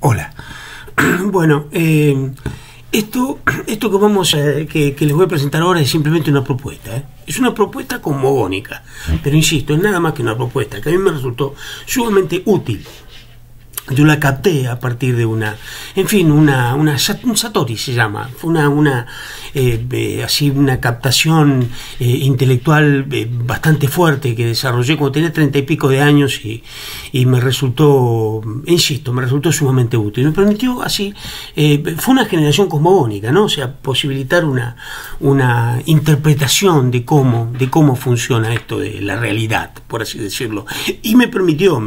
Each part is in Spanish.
Hola. Bueno, esto que vamos que les voy a presentar ahora es simplemente una propuesta, ¿eh? Es una propuesta cosmogónica, pero insisto, es nada más que una propuesta que a mí me resultó sumamente útil. Yo la capté a partir de un Satori se llama, fue así una captación intelectual bastante fuerte que desarrollé cuando tenía 30 y pico de años y me resultó, insisto, me resultó sumamente útil. Me permitió así, fue una generación cosmogónica, ¿no? O sea, posibilitar una interpretación de cómo funciona esto de la realidad, por así decirlo. Y me permitió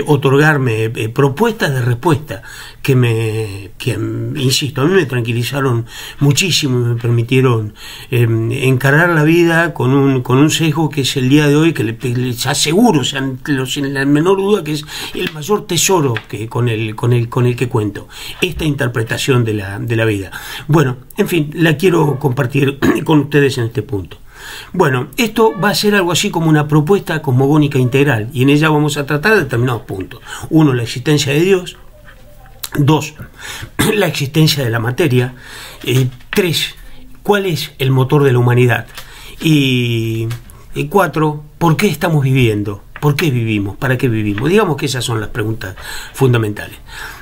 otorgarme propuestas de respuesta que insisto, a mí me tranquilizaron muchísimo y me permitieron encarar la vida con un sesgo que es el día de hoy, que les aseguro, sin la menor duda, que es el mayor tesoro con el que cuento, esta interpretación de la vida. Bueno, en fin, la quiero compartir con ustedes en este punto. Bueno, esto va a ser algo así como una propuesta cosmogónica integral, y en ella vamos a tratar determinados puntos. 1, la existencia de Dios. 2, la existencia de la materia. 3, cuál es el motor de la humanidad. Y 4, ¿por qué estamos viviendo? ¿Por qué vivimos? ¿Para qué vivimos? Digamos que esas son las preguntas fundamentales.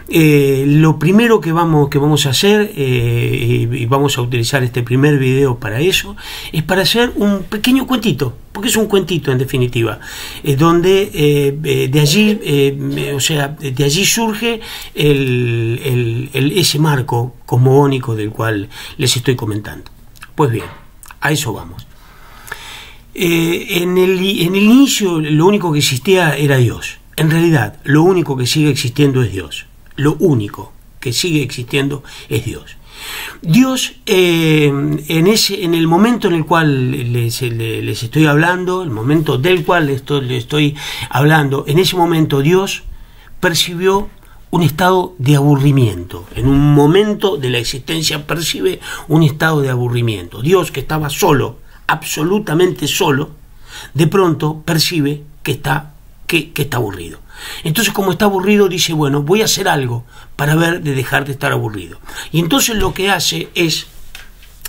Lo primero que vamos a hacer, y vamos a utilizar este primer video para eso, es para hacer un pequeño cuentito, porque es un cuentito en definitiva, donde de allí surge ese marco cosmogónico del cual les estoy comentando. Pues bien, a eso vamos. En el inicio lo único que existía era Dios. En realidad, lo único que sigue existiendo es Dios. Lo único que sigue existiendo es Dios. Dios, en el momento en el cual les estoy hablando, el momento del cual les estoy hablando, en ese momento Dios percibió un estado de aburrimiento. En un momento de la existencia percibe un estado de aburrimiento. Dios, que estaba solo, absolutamente solo, de pronto percibe que está aburrido. Entonces, como está aburrido, dice, bueno, voy a hacer algo para dejar de estar aburrido. Y entonces lo que hace es,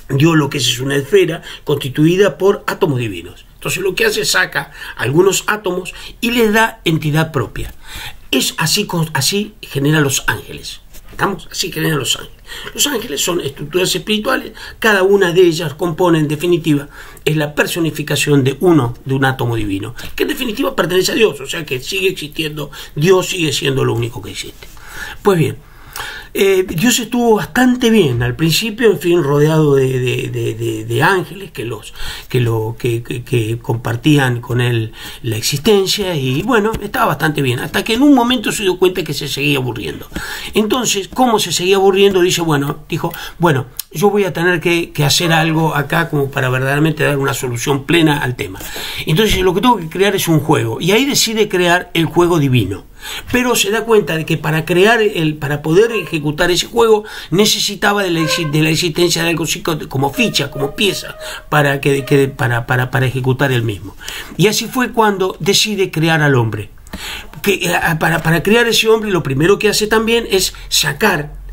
Dios lo que es una esfera constituida por átomos divinos. Entonces lo que hace, saca algunos átomos y les da entidad propia. Es así genera los ángeles. ¿Estamos? Así generan los ángeles. Los ángeles son estructuras espirituales, cada una de ellas compone, en definitiva, es la personificación de un átomo divino, que en definitiva pertenece a Dios, o sea que sigue existiendo, Dios sigue siendo lo único que existe. Pues bien, Dios estuvo bastante bien al principio, en fin, rodeado de ángeles que compartían con él la existencia, y bueno, estaba bastante bien, hasta que en un momento se dio cuenta que se seguía aburriendo. Entonces, ¿cómo se seguía aburriendo? Dijo, bueno, yo voy a tener que hacer algo acá como para verdaderamente dar una solución plena al tema. Entonces lo que tengo que crear es un juego, y ahí decide crear el juego divino. Pero se da cuenta de que para poder ejecutar ese juego necesitaba de la existencia de algo como ficha, como pieza para ejecutar el mismo. Y así fue cuando decide crear al hombre. Para crear ese hombre, lo primero que hace también es sacar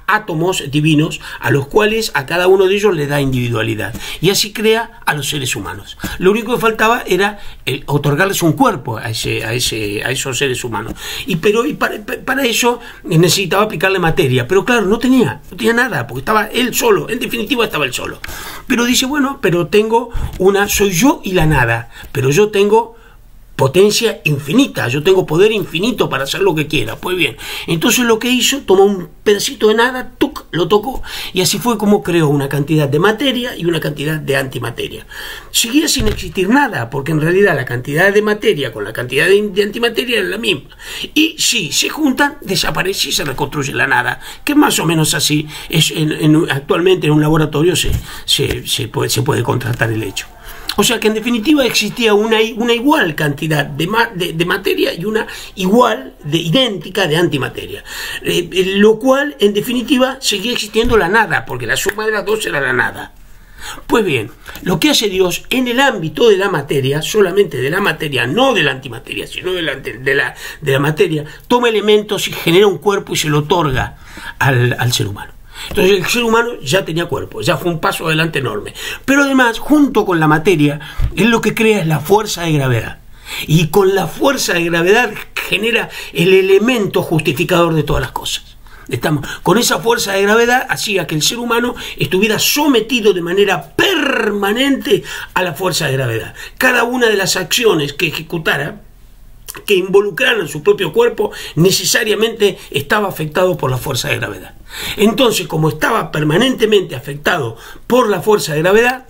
átomos divinos, a los cuales a cada uno de ellos le da individualidad, y así crea a los seres humanos. Lo único que faltaba era otorgarles un cuerpo a esos seres humanos, pero para eso necesitaba aplicarle materia, pero claro, no tenía nada, porque estaba él solo, en definitiva estaba él solo. Pero dice, bueno, pero soy yo y la nada, pero yo tengo potencia infinita, yo tengo poder infinito para hacer lo que quiera. Pues bien, entonces lo que hizo, tomó un pedacito de nada, lo tocó, y así fue como creó una cantidad de materia y una cantidad de antimateria. Seguía sin existir nada, porque en realidad la cantidad de materia con la cantidad de antimateria es la misma, y si se juntan, desaparece y se reconstruye la nada, que más o menos así es. Actualmente en un laboratorio se puede contrastar el hecho. O sea que en definitiva existía una igual cantidad de materia y una idéntica de antimateria, lo cual en definitiva seguía existiendo la nada, porque la suma de las dos era la nada. Pues bien, lo que hace Dios en el ámbito de la materia, solamente de la materia, no de la antimateria, sino de la materia, toma elementos y genera un cuerpo y se lo otorga al ser humano. Entonces el ser humano ya tenía cuerpo, ya fue un paso adelante enorme. Pero además, junto con la materia, él lo que crea es la fuerza de gravedad. Y con la fuerza de gravedad genera el elemento justificador de todas las cosas. Con esa fuerza de gravedad hacía que el ser humano estuviera sometido de manera permanente a la fuerza de gravedad. Cada una de las acciones que ejecutara, que involucraran su propio cuerpo, necesariamente estaba afectado por la fuerza de gravedad. Entonces, como estaba permanentemente afectado por la fuerza de gravedad,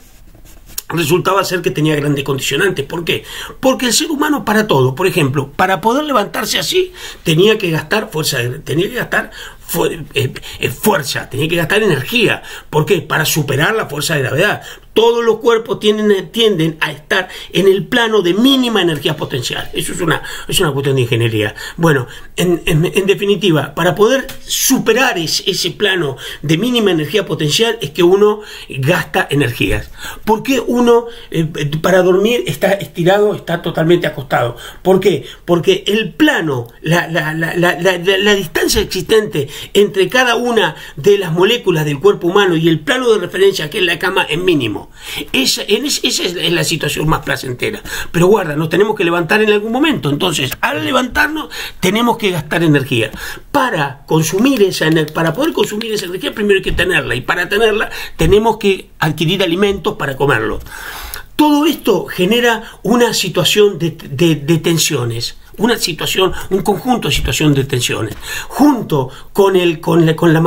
resultaba ser que tenía grandes condicionantes. ¿Por qué? Porque el ser humano, para todo, por ejemplo, para poder levantarse así, tenía que gastar fuerza, tenía que gastar fuerza, tenía que gastar energía. ¿Por qué? Para superar la fuerza de gravedad. Todos los cuerpos tienden a estar en el plano de mínima energía potencial. Eso es una cuestión de ingeniería. Bueno, en definitiva, para poder superar ese plano de mínima energía potencial es que uno gasta energías. ¿Por qué uno para dormir está estirado, está totalmente acostado? ¿Por qué? Porque el plano, la distancia existente entre cada una de las moléculas del cuerpo humano y el plano de referencia, que es la cama, es mínimo. Esa es la situación más placentera. Pero guarda, nos tenemos que levantar en algún momento. Entonces, al levantarnos, tenemos que gastar energía. Para poder consumir esa energía, primero hay que tenerla. Y para tenerla, tenemos que adquirir alimentos para comerlo. Todo esto genera una situación de tensiones. Un conjunto de situaciones de tensiones. Junto con la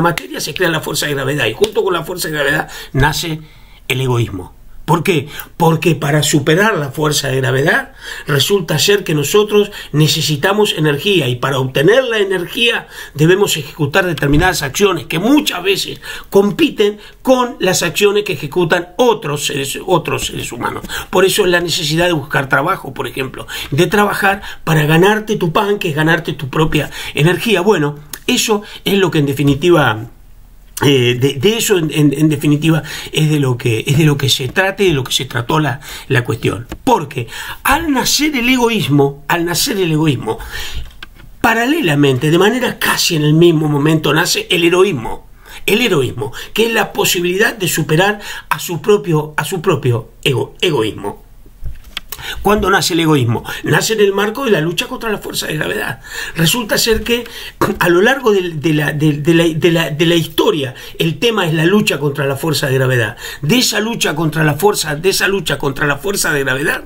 materia se crea la fuerza de gravedad, y junto con la fuerza de gravedad nace el egoísmo. ¿Por qué? Porque para superar la fuerza de gravedad resulta ser que nosotros necesitamos energía, y para obtener la energía debemos ejecutar determinadas acciones que muchas veces compiten con las acciones que ejecutan otros seres humanos. Por eso es la necesidad de buscar trabajo, por ejemplo, de trabajar para ganarte tu pan, que es ganarte tu propia energía. Bueno, eso es lo que en definitiva... de eso en definitiva es de lo que se trata y de lo que se trató la cuestión. Porque al nacer el egoísmo, paralelamente, de manera casi en el mismo momento, nace el heroísmo. El heroísmo, que es la posibilidad de superar a su propio egoísmo. ¿Cuándo nace el egoísmo? Nace en el marco de la lucha contra la fuerza de gravedad. Resulta ser que a lo largo de la historia el tema es la lucha contra la fuerza de gravedad. De esa lucha contra la fuerza de gravedad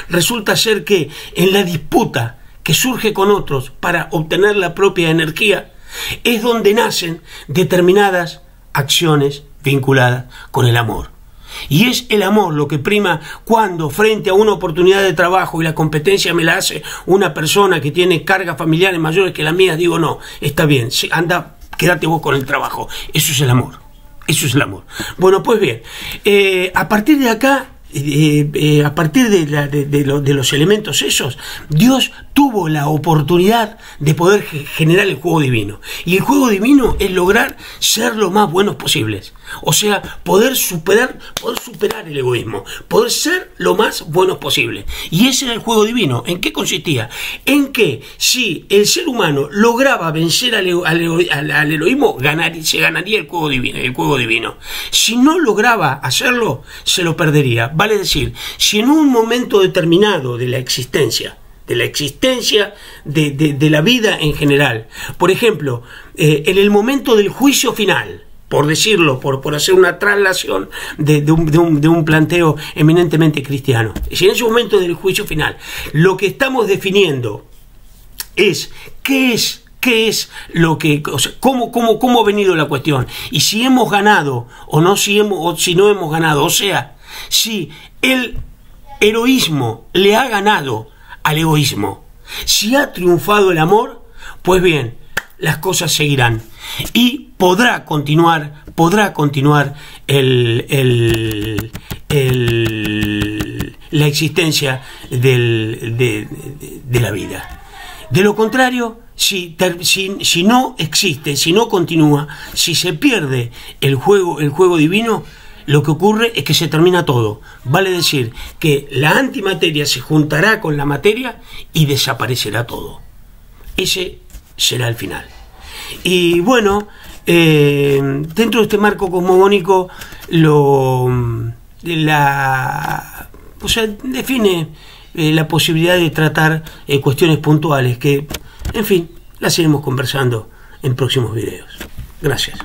resulta ser que en la disputa que surge con otros para obtener la propia energía es donde nacen determinadas acciones vinculadas con el amor. Y es el amor lo que prima cuando, frente a una oportunidad de trabajo y la competencia me la hace una persona que tiene cargas familiares mayores que las mías, digo no, está bien, anda, quédate vos con el trabajo. Eso es el amor. Eso es el amor. Bueno, pues bien, a partir de acá, a partir de los elementos esos, Dios tuvo la oportunidad de poder generar el juego divino. Y el juego divino es lograr ser lo más buenos posibles. O sea, poder superar el egoísmo, poder ser lo más buenos posible. Y ese era el juego divino. ¿En qué consistía? En que si el ser humano lograba vencer al egoísmo, se ganaría el juego divino. Si no lograba hacerlo, se lo perdería. Vale decir, si en un momento determinado de la existencia de la vida en general, por ejemplo, en el momento del juicio final, por decirlo, por hacer una traslación de un planteo eminentemente cristiano, si en ese momento del juicio final lo que estamos definiendo es qué es lo que, o sea, cómo ha venido la cuestión, y si hemos ganado o no, si no hemos ganado, o sea, si el heroísmo le ha ganado al egoísmo, si ha triunfado el amor, pues bien, las cosas seguirán y podrá continuar la existencia de la vida. De lo contrario, si no existe, si no continúa, si se pierde el juego divino, lo que ocurre es que se termina todo. Vale decir que la antimateria se juntará con la materia y desaparecerá todo. Ese será el final. Y bueno, dentro de este marco cosmogónico define la posibilidad de tratar cuestiones puntuales que, en fin, las iremos conversando en próximos videos. Gracias.